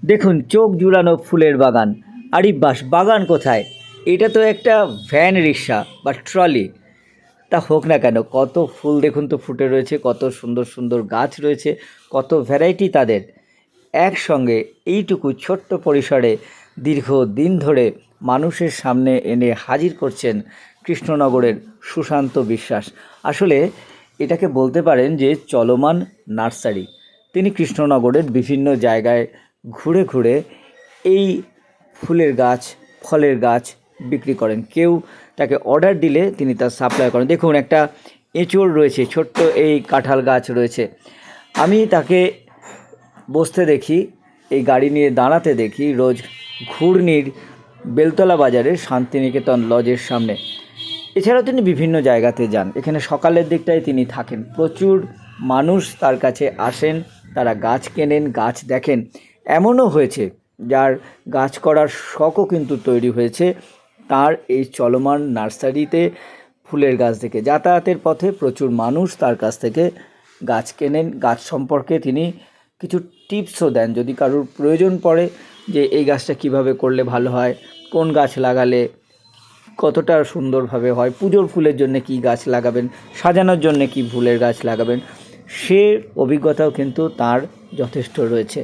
দেখুন চোখ জুড়ানো ফুলের বাগান। আরে বাস, বাগান কোথায়? এটা তো একটা ভ্যান রিক্সা বা ট্রলি। তা হোক না কেন, কত ফুল দেখুন তো ফুটে রয়েছে, কত সুন্দর সুন্দর গাছ রয়েছে, কত ভ্যারাইটি তাদের। একসঙ্গে এইটুকু ছোট্ট পরিসরে দীর্ঘদিন ধরে মানুষের সামনে এনে হাজির করছেন কৃষ্ণনগরের সুশান্ত বিশ্বাস। আসলে এটাকে বলতে পারেন যে চলমান নার্সারি। তিনি কৃষ্ণনগরের বিভিন্ন জায়গায় ঘুরে ঘুরে এই ফুলের গাছ, ফলের গাছ বিক্রি করেন। কেউ তাকে অর্ডার দিলে তিনি তা সাপ্লাই করেন। দেখুন একটা এঁচোড় রয়েছে, ছোট্ট এই কাঁঠাল গাছ রয়েছে। আমি তাকে বসতে দেখি, এই গাড়ি নিয়ে দাঁড়াতে দেখি রোজ ঘূর্ণির বেলতলা বাজারের শান্তিনিকেতন লজের সামনে। এছাড়াও তিনি বিভিন্ন জায়গাতে যান। এখানে সকালের দিকটায় তিনি থাকেন। প্রচুর মানুষ তার কাছে আসেন, তারা গাছ কেনেন, গাছ দেখেন। এমনও হয়েছে যার গাছ করার শখও কিন্তু তৈরি হয়েছে তার এই চলমান নার্সারিতে ফুলের গাছ দেখে। যাতায়াতের পথে প্রচুর মানুষ তার কাছ থেকে গাছ কেনেন। গাছ সম্পর্কে তিনি কিছু টিপসও দেন, যদি কারোর প্রয়োজন পড়ে যে এই গাছটা কিভাবে করলে ভালো হয়, কোন গাছ লাগালে কতটা সুন্দরভাবে হয়, পুজোর ফুলের জন্য কী গাছ লাগাবেন, সাজানোর জন্য কী ফুলের গাছ লাগাবেন, সে অভিজ্ঞতাও কিন্তু তার যথেষ্ট রয়েছে।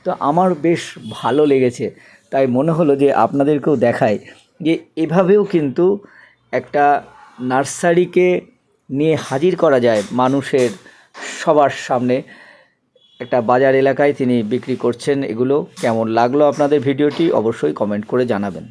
তো আমার বেশ ভালো লেগেছে, তাই মনে হলো যে আপনাদেরকেও দেখাই যে এভাবেও কিন্তু একটা নার্সারিকে নিয়ে হাজির করা যায় মানুষের সবার সামনে। একটা বাজার এলাকায় তিনি বিক্রি করছেন এগুলো। কেমন লাগলো আপনাদের ভিডিওটি অবশ্যই কমেন্ট করে জানাবেন।